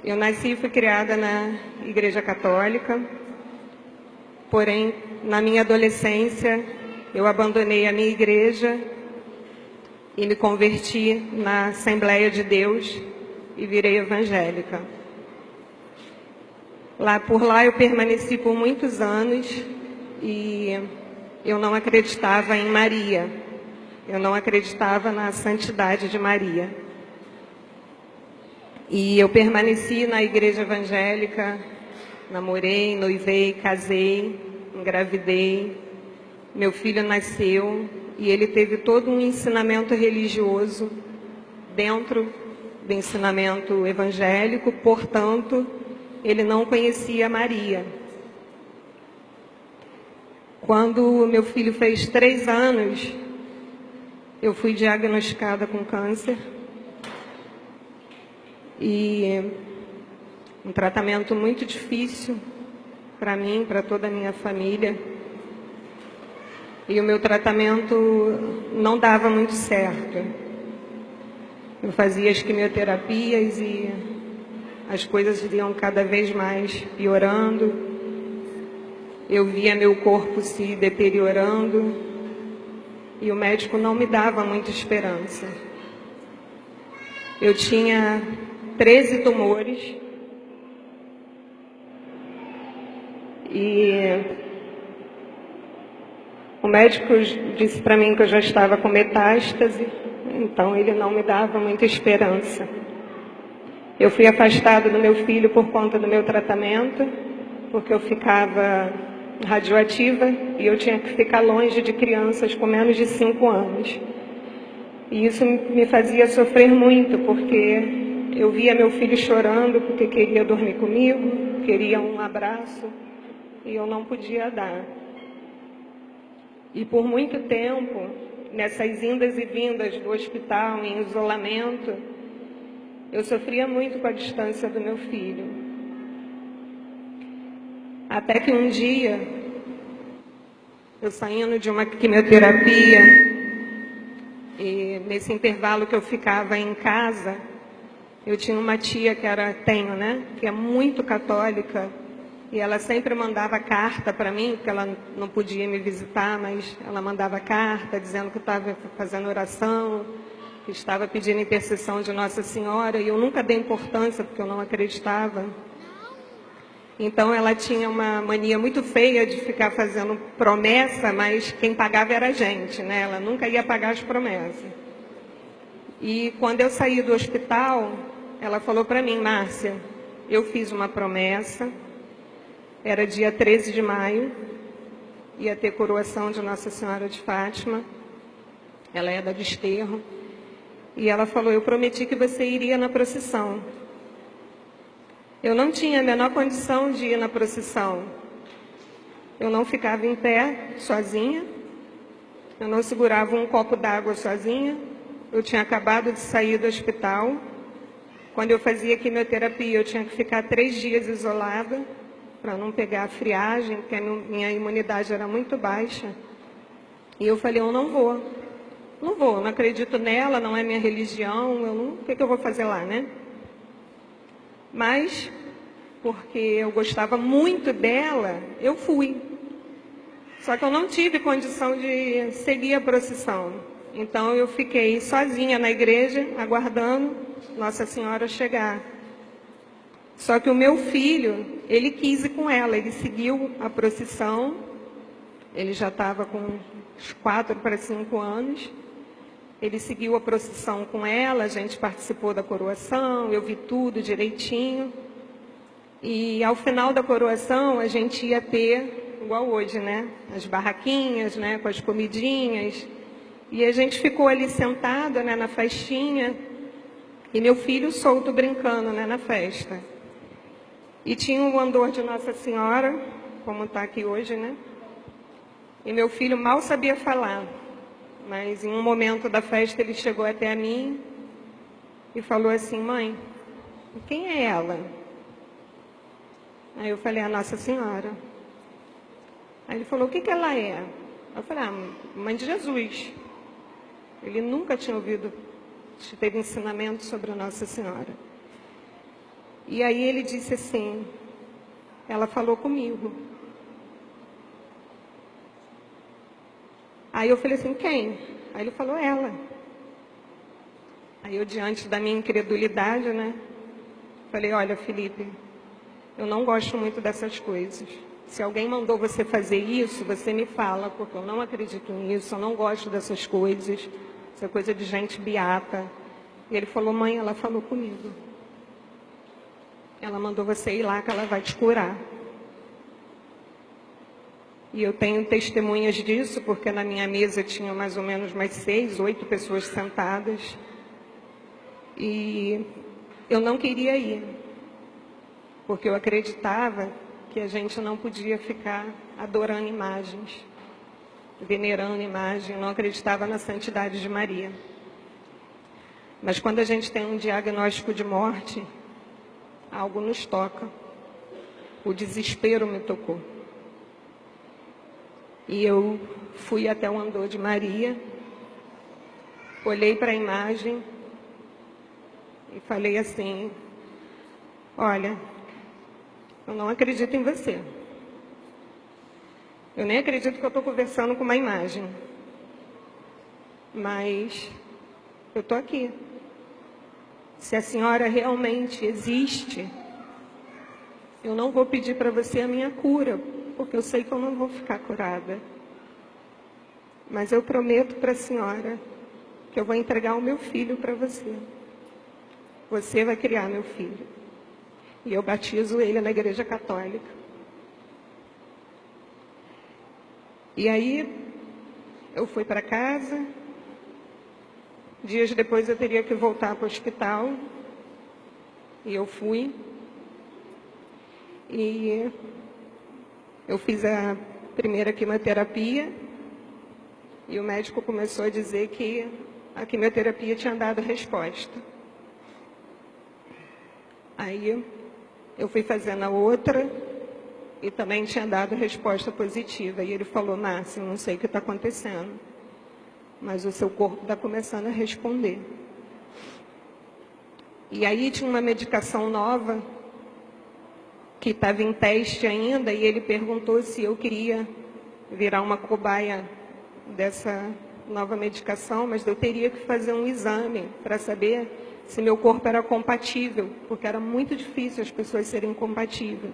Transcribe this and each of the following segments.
Eu nasci e fui criada na Igreja Católica, porém, na minha adolescência, eu abandonei a minha igreja e me converti na Assembleia de Deus e virei evangélica. Por lá eu permaneci por muitos anos e eu não acreditava em Maria. Eu não acreditava na santidade de Maria. E eu permaneci na igreja evangélica, namorei, noivei, casei, engravidei. Meu filho nasceu e ele teve todo um ensinamento religioso dentro do ensinamento evangélico, portanto, ele não conhecia Maria. Quando meu filho fez 3 anos, eu fui diagnosticada com câncer. E um tratamento muito difícil para mim, para toda a minha família. E o meu tratamento não dava muito certo. Eu fazia as quimioterapias e as coisas iam cada vez mais piorando. Eu via meu corpo se deteriorando e o médico não me dava muita esperança. Eu tinha 13 tumores e o médico disse para mim que eu já estava com metástase, então ele não me dava muita esperança. Eu fui afastada do meu filho por conta do meu tratamento, porque eu ficava radioativa e eu tinha que ficar longe de crianças com menos de 5 anos. E isso me fazia sofrer muito, porque eu via meu filho chorando porque queria dormir comigo, queria um abraço, e eu não podia dar. E por muito tempo, nessas indas e vindas do hospital, em isolamento, eu sofria muito com a distância do meu filho. Até que um dia, eu saindo de uma quimioterapia, e nesse intervalo que eu ficava em casa, eu tinha uma tia que é muito católica, e ela sempre mandava carta para mim, porque ela não podia me visitar, mas ela mandava carta dizendo que estava fazendo oração, que estava pedindo intercessão de Nossa Senhora, e eu nunca dei importância, porque eu não acreditava. Então ela tinha uma mania muito feia de ficar fazendo promessa, mas quem pagava era a gente, né? Ela nunca ia pagar as promessas. E quando eu saí do hospital, ela falou para mim: Márcia, eu fiz uma promessa, era dia 13 de maio, ia ter coroação de Nossa Senhora de Fátima, ela é da Desterro, e ela falou: eu prometi que você iria na procissão. Eu não tinha a menor condição de ir na procissão. Eu não ficava em pé sozinha, eu não segurava um copo d'água sozinha, eu tinha acabado de sair do hospital. Quando eu fazia quimioterapia, eu tinha que ficar 3 dias isolada, para não pegar a friagem, porque a minha imunidade era muito baixa. E eu falei: eu não vou, não acredito nela, não é minha religião, o que eu vou fazer lá, né? Mas, porque eu gostava muito dela, eu fui. Só que eu não tive condição de seguir a procissão. Então eu fiquei sozinha na igreja, aguardando Nossa Senhora chegar. Só que o meu filho, ele quis ir com ela, ele seguiu a procissão, ele já estava com uns 4 para 5 anos, ele seguiu a procissão com ela, a gente participou da coroação, eu vi tudo direitinho, e ao final da coroação a gente ia ter, igual hoje, né, as barraquinhas, né, com as comidinhas, e a gente ficou ali sentada, né, na festinha, e meu filho solto brincando, né, na festa. E tinha um andor de Nossa Senhora, como está aqui hoje, né? E meu filho mal sabia falar, mas em um momento da festa ele chegou até a mim e falou assim: mãe, quem é ela? Aí eu falei: a Nossa Senhora. Aí ele falou: o que ela é? Eu falei: mãe de Jesus. Ele nunca tinha ouvido, teve ensinamento sobre a Nossa Senhora. E aí ele disse assim, ela falou comigo. Aí eu falei assim, quem? Aí ele falou, ela. Aí eu, diante da minha incredulidade, né, falei, olha, Felipe, eu não gosto muito dessas coisas. Se alguém mandou você fazer isso, você me fala, porque eu não acredito nisso, eu não gosto dessas coisas. Isso é coisa de gente beata. E ele falou, mãe, ela falou comigo. Ela mandou você ir lá que ela vai te curar. E eu tenho testemunhas disso, porque na minha mesa tinha mais ou menos mais 6, 8 pessoas sentadas. E eu não queria ir, porque eu acreditava que a gente não podia ficar adorando imagens, venerando imagem, não acreditava na santidade de Maria. Mas quando a gente tem um diagnóstico de morte, algo nos toca. O desespero me tocou. E eu fui até o andor de Maria, olhei para a imagem e falei assim, olha, eu não acredito em você. Eu nem acredito que eu estou conversando com uma imagem. Mas eu estou aqui. Se a senhora realmente existe, eu não vou pedir para você a minha cura, porque eu sei que eu não vou ficar curada. Mas eu prometo para a senhora que eu vou entregar o meu filho para você. Você vai criar meu filho. E eu batizo ele na Igreja Católica. E aí, eu fui para casa. Dias depois eu teria que voltar para o hospital. E eu fui. E eu fiz a primeira quimioterapia. E o médico começou a dizer que a quimioterapia tinha dado resposta. Aí eu fui fazendo a outra e também tinha dado resposta positiva. E ele falou, Márcia, não sei o que está acontecendo, mas o seu corpo está começando a responder. E aí tinha uma medicação nova que estava em teste ainda e ele perguntou se eu queria virar uma cobaia dessa nova medicação, mas eu teria que fazer um exame para saber se meu corpo era compatível, porque era muito difícil as pessoas serem compatíveis.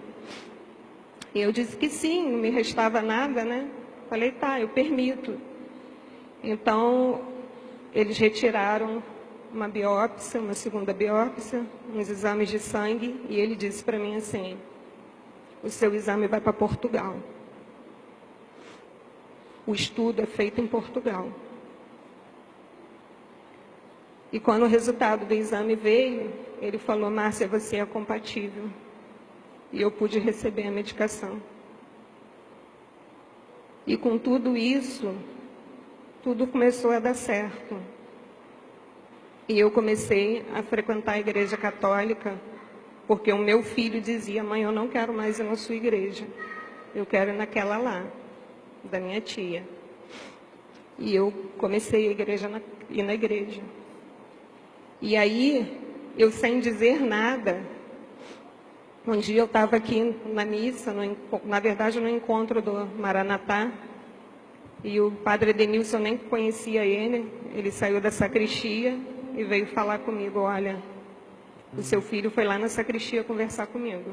E eu disse que sim, não me restava nada, né? Falei, tá, eu permito. Então, eles retiraram uma biópsia, uma segunda biópsia, uns exames de sangue, e ele disse para mim assim, o seu exame vai para Portugal. O estudo é feito em Portugal. E quando o resultado do exame veio, ele falou, Márcia, você é compatível. E eu pude receber a medicação. E com tudo isso, tudo começou a dar certo. E eu comecei a frequentar a Igreja Católica, porque o meu filho dizia, mãe, eu não quero mais ir na sua igreja. Eu quero ir naquela lá, da minha tia. E eu comecei a ir na igreja. E aí, eu sem dizer nada, um dia eu estava aqui na missa, na verdade no encontro do Maranatá, e o padre Edenilson, eu nem conhecia ele saiu da sacristia e veio falar comigo, olha, o seu filho foi lá na sacristia conversar comigo.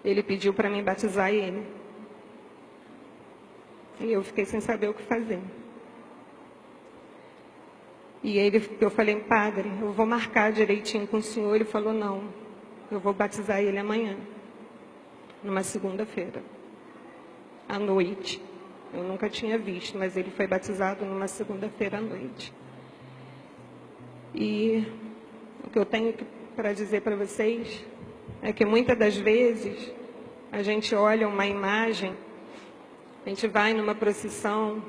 Ele pediu para mim batizar ele. E eu fiquei sem saber o que fazer. E eu falei, padre, eu vou marcar direitinho com o senhor. Ele falou, não, eu vou batizar ele amanhã, numa segunda-feira, à noite. Eu nunca tinha visto, mas ele foi batizado numa segunda-feira à noite. E o que eu tenho para dizer para vocês é que muitas das vezes a gente olha uma imagem, a gente vai numa procissão,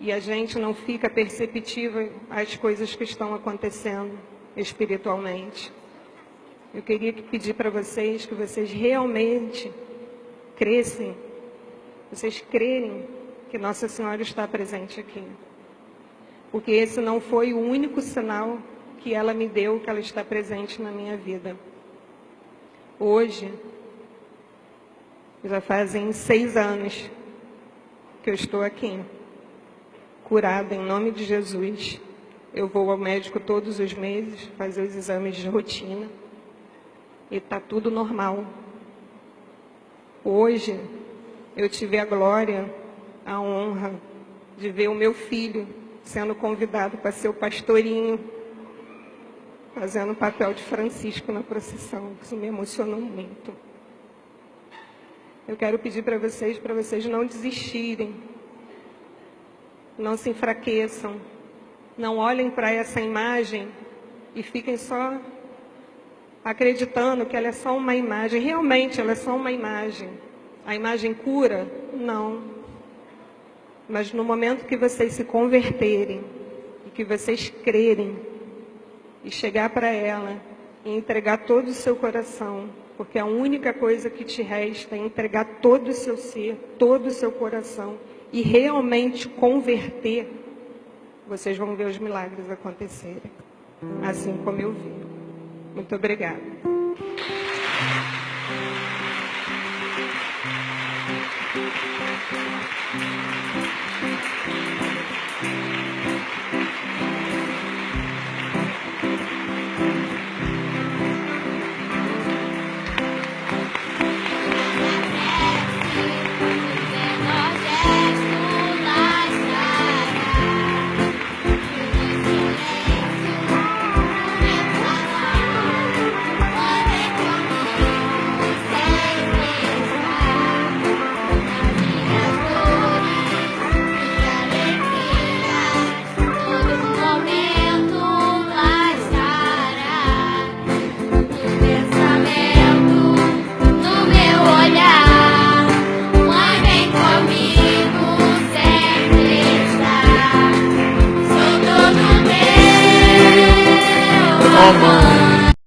e a gente não fica perceptível às coisas que estão acontecendo espiritualmente. Eu queria pedir para vocês que vocês realmente crescem, vocês crerem que Nossa Senhora está presente aqui. Porque esse não foi o único sinal que ela me deu, que ela está presente na minha vida. Hoje, já fazem 6 anos que eu estou aqui, curada em nome de Jesus. Eu vou ao médico todos os meses, fazer os exames de rotina, e está tudo normal. Hoje, eu tive a glória, a honra de ver o meu filho sendo convidado para ser o pastorinho, fazendo o papel de Francisco na procissão. Isso me emocionou muito. Eu quero pedir para vocês não desistirem, não se enfraqueçam, não olhem para essa imagem e fiquem só acreditando que ela é só uma imagem. Realmente, ela é só uma imagem. A imagem cura? Não. Mas no momento que vocês se converterem, e que vocês crerem, e chegar para ela, e entregar todo o seu coração, porque a única coisa que te resta é entregar todo o seu ser, todo o seu coração, e realmente converter, vocês vão ver os milagres acontecerem, assim como eu vi. Muito obrigada.